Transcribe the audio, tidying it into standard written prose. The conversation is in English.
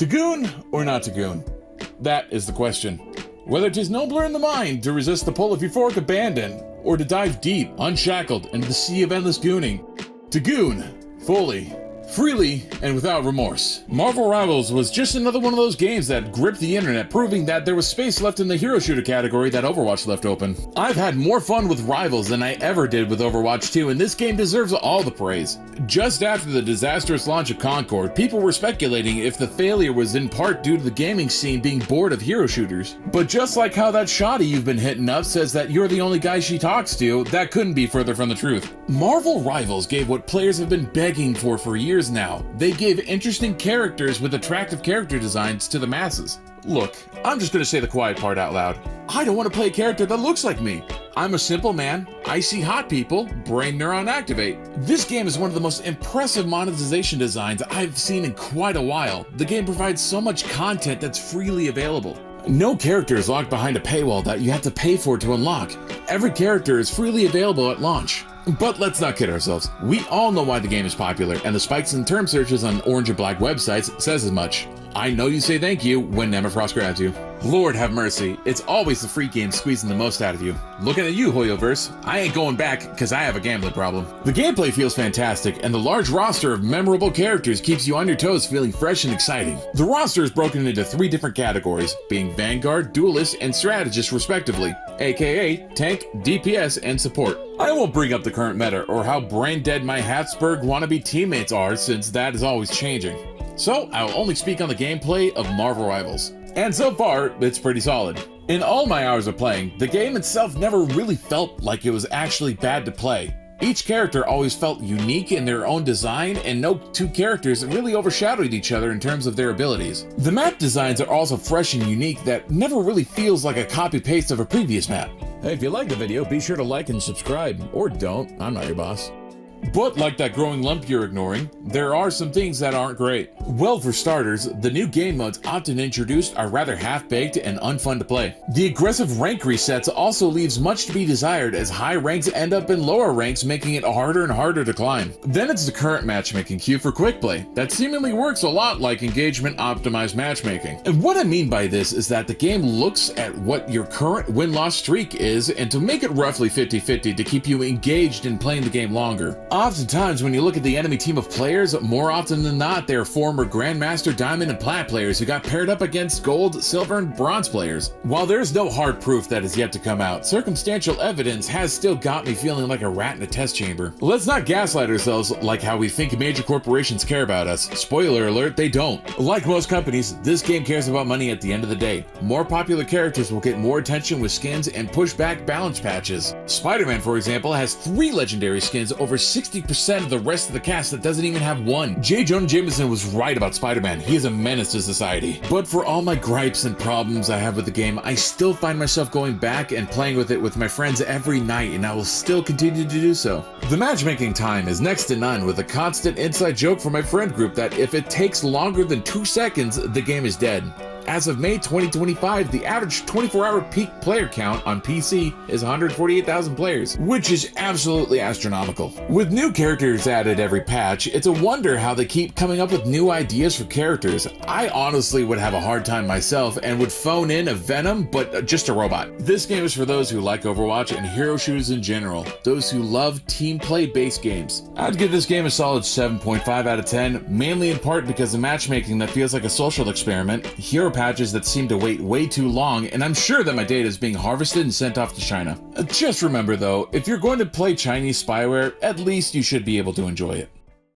To goon or not to goon? That is the question. Whether 'tis nobler in the mind to resist the pull of euphoric abandon, or to dive deep, unshackled, into the sea of endless gooning. To goon, fully, freely, and without remorse. Marvel Rivals was just another one of those games that gripped the internet, proving that there was space left in the hero shooter category that Overwatch left open. I've had more fun with Rivals than I ever did with Overwatch 2, and this game deserves all the praise. Just after the disastrous launch of Concord, people were speculating if the failure was in part due to the gaming scene being bored of hero shooters. But just like how that shoddy you've been hitting up says that you're the only guy she talks to, that couldn't be further from the truth. Marvel Rivals gave what players have been begging for years now. They gave interesting characters with attractive character designs to the masses. Look, I'm just gonna say the quiet part out loud. I don't want to play a character that looks like me. I'm a simple man, I see hot people, brain neuron activate. This game is one of the most impressive monetization designs I've seen in quite a while. The game provides so much content that's freely available. No character is locked behind a paywall that you have to pay for to unlock. Every character is freely available at launch. But let's not kid ourselves. We all know why the game is popular, and the spikes in term searches on orange and black websites says as much. I know you say thank you when Nemafrost grabs you. Lord have mercy, it's always the free game squeezing the most out of you. Looking at you, Hoyoverse. I ain't going back, cause I have a gambling problem. The gameplay feels fantastic, and the large roster of memorable characters keeps you on your toes feeling fresh and exciting. The roster is broken into 3 different categories, being Vanguard, Duelist, and Strategist respectively, aka Tank, DPS, and Support. I won't bring up the current meta or how brain dead my Habsburg wannabe teammates are, since that is always changing. So I'll only speak on the gameplay of Marvel Rivals. And so far, it's pretty solid. In all my hours of playing, the game itself never really felt like it was actually bad to play. Each character always felt unique in their own design, and no 2 characters really overshadowed each other in terms of their abilities. The map designs are also fresh and unique that never really feels like a copy-paste of a previous map. Hey, if you liked the video, be sure to like and subscribe. Or don't, I'm not your boss. But like that growing lump you're ignoring, there are some things that aren't great. Well, for starters, the new game modes often introduced are rather half-baked and unfun to play. The aggressive rank resets also leaves much to be desired, as high ranks end up in lower ranks, making it harder and harder to climb. Then it's the current matchmaking queue for quick play that seemingly works a lot like engagement optimized matchmaking. And what I mean by this is that the game looks at what your current win-loss streak is, and to make it roughly 50-50 to keep you engaged in playing the game longer. Oftentimes, when you look at the enemy team of players, more often than not, they are former Grandmaster, Diamond, and Plat players who got paired up against Gold, Silver, and Bronze players. While there's no hard proof that is yet to come out, circumstantial evidence has still got me feeling like a rat in a test chamber. Let's not gaslight ourselves like how we think major corporations care about us. Spoiler alert, they don't. Like most companies, this game cares about money at the end of the day. More popular characters will get more attention with skins and push back balance patches. Spider-Man, for example, has 3 legendary skins over 60% of the rest of the cast that doesn't even have 1. J. Jonah Jameson was right about Spider-Man. He is a menace to society. But for all my gripes and problems I have with the game, I still find myself going back and playing with it with my friends every night, and I will still continue to do so. The matchmaking time is next to none, with a constant inside joke from my friend group that if it takes longer than 2 seconds, the game is dead. As of May 2025, the average 24-hour peak player count on PC is 148,000 players, which is absolutely astronomical. With new characters added every patch, it's a wonder how they keep coming up with new ideas for characters. I honestly would have a hard time myself and would phone in a Venom, but just a robot. This game is for those who like Overwatch and hero shooters in general, those who love team play-based games. I'd give this game a solid 7.5 out of 10, mainly in part because the matchmaking that feels like a social experiment, hero patches that seem to wait way too long, and I'm sure that my data is being harvested and sent off to China. Just remember though, if you're going to play Chinese spyware, at least you should be able to enjoy it.